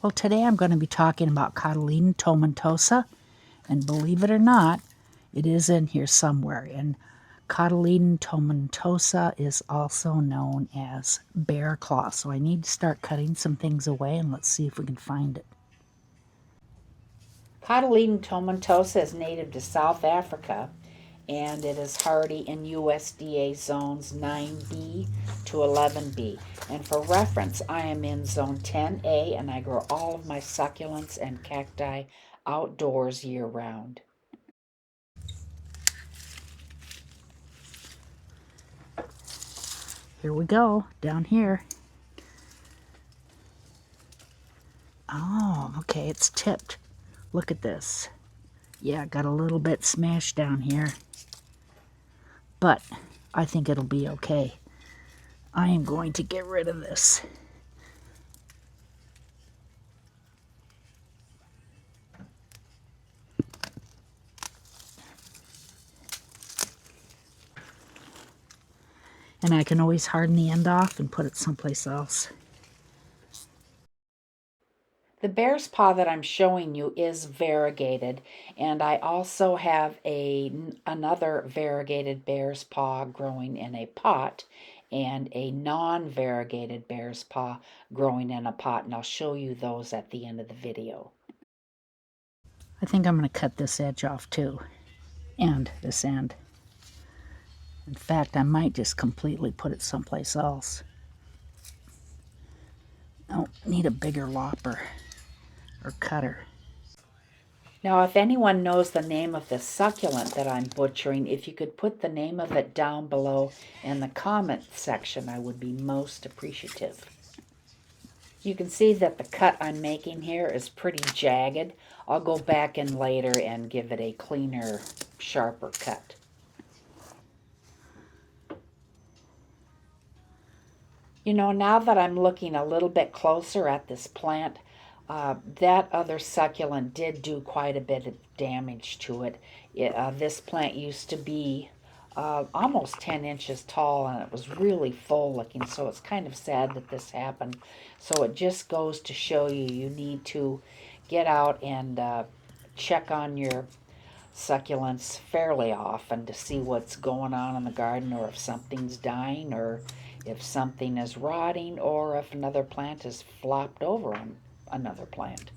Well, today I'm going to be talking about Cotyledon Tomentosa, and believe it or not, it is in here somewhere. And Cotyledon Tomentosa is also known as bear claw, so I need to start cutting some things away, and let's see if we can find it. Cotyledon Tomentosa is native to South Africa, and it is hardy in USDA zones 9B to 11B. And for reference, I am in zone 10A, and I grow all of my succulents and cacti outdoors year-round. Here we go, down here. Oh, okay, it's tipped. Look at this. Yeah, got a little bit smashed down here, but I think it'll be okay. I am going to get rid of this. And I can always harden the end off and put it someplace else. The bear's paw that I'm showing you is variegated, and I also have another variegated bear's paw growing in a pot and a non-variegated bear's paw growing in a pot, and I'll show you those at the end of the video. I think I'm going to cut this edge off too, and this end. In fact, I might just completely put it someplace else. Oh, need a bigger lopper or cutter. Now, if anyone knows the name of the succulent that I'm butchering, if you could put the name of it down below in the comment section, I would be most appreciative. You can see that the cut I'm making here is pretty jagged. I'll go back in later and give it a cleaner, sharper cut. You know, now that I'm looking a little bit closer at this plant, that other succulent did do quite a bit of damage to it. This plant used to be almost 10 inches tall, and it was really full looking, so it's kind of sad that this happened. So it just goes to show you, you need to get out and check on your succulents fairly often to see what's going on in the garden, or if something's dying, or if something is rotting, or if another plant is flopped over on another plant.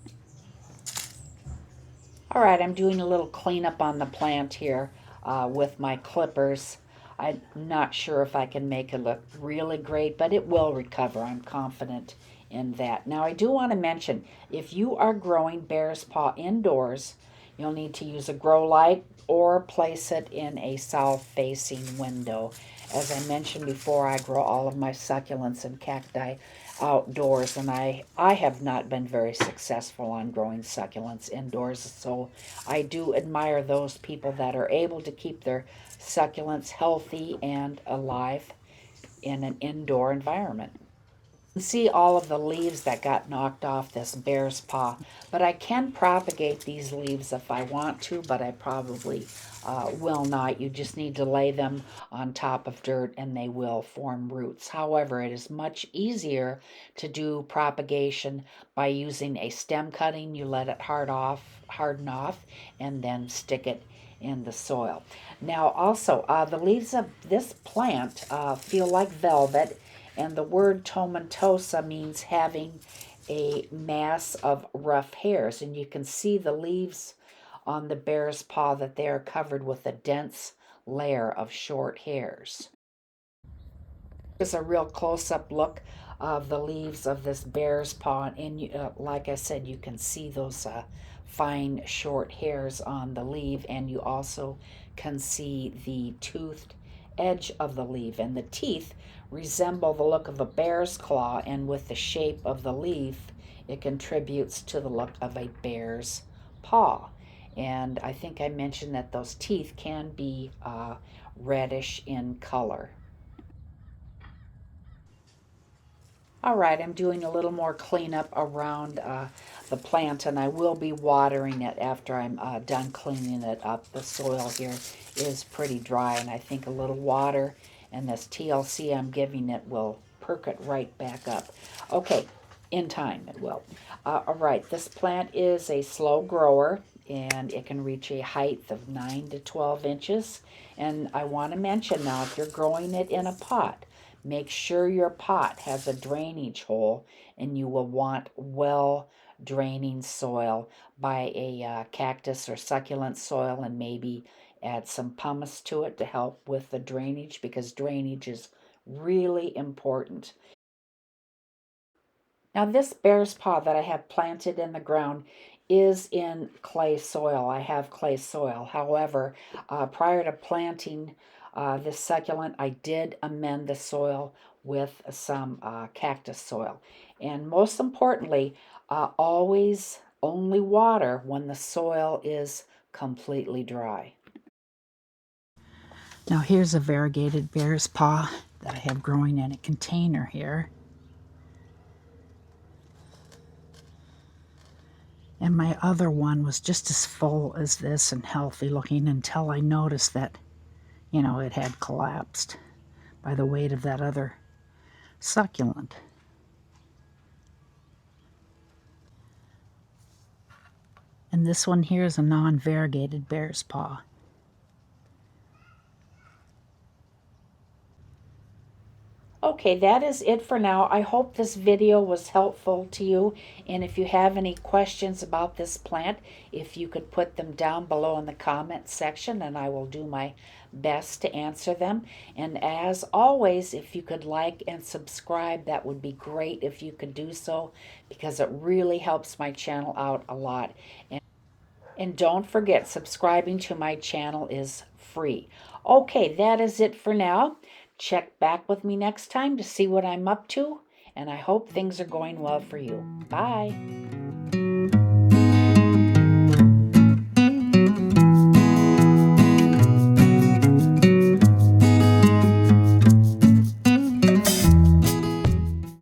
All right, I'm doing a little cleanup on the plant here with my clippers. I'm not sure if I can make it look really great, but it will recover. I'm confident in that. Now, I do want to mention, if you are growing bear's paw indoors, you'll need to use a grow light or place it in a south-facing window. As I mentioned before, I grow all of my succulents and cacti outdoors, and I have not been very successful on growing succulents indoors, so I do admire those people that are able to keep their succulents healthy and alive in an indoor environment. You can see all of the leaves that got knocked off this bear's paw, but I can propagate these leaves if I want to, but I probably will not. You just need to lay them on top of dirt and they will form roots. However, it is much easier to do propagation by using a stem cutting. You let it harden off, and then stick it in the soil. Now also, the leaves of this plant feel like velvet, and the word tomentosa means having a mass of rough hairs. And you can see the leaves on the bear's paw that they are covered with a dense layer of short hairs. Here's a real close-up look of the leaves of this bear's paw, and like I said, you can see those fine short hairs on the leaf, and you also can see the toothed edge of the leaf, and the teeth resemble the look of a bear's claw, and with the shape of the leaf, it contributes to the look of a bear's paw. And I think I mentioned that those teeth can be reddish in color. All right, I'm doing a little more cleanup around the plant, and I will be watering it after I'm done cleaning it up. The soil here is pretty dry, and I think a little water and this TLC I'm giving it will perk it right back up. Okay, In time, it will. All right, this plant is a slow grower, and it can reach a height of 9 to 12 inches. And I want to mention now, if you're growing it in a pot, make sure your pot has a drainage hole, and you will want well draining soil. Buy a cactus or succulent soil and maybe add some pumice to it to help with the drainage, because drainage is really important. Now this bear's paw that I have planted in the ground is in clay soil. I have clay soil. However, prior to planting this succulent, I did amend the soil with some cactus soil. And most importantly, always only water when the soil is completely dry. Now here's a variegated bear's paw that I have growing in a container here. And my other one was just as full as this and healthy looking until I noticed that, it had collapsed by the weight of that other succulent. And this one here is a non-variegated bear's paw. Okay, that is it for now. I hope this video was helpful to you. And if you have any questions about this plant, if you could put them down below in the comment section, and I will do my best to answer them. And as always, if you could like and subscribe, that would be great if you could do so, because it really helps my channel out a lot. And don't forget, subscribing to my channel is free. Okay, that is it for now. Check back with me next time to see what I'm up to, and I hope things are going well for you. Bye.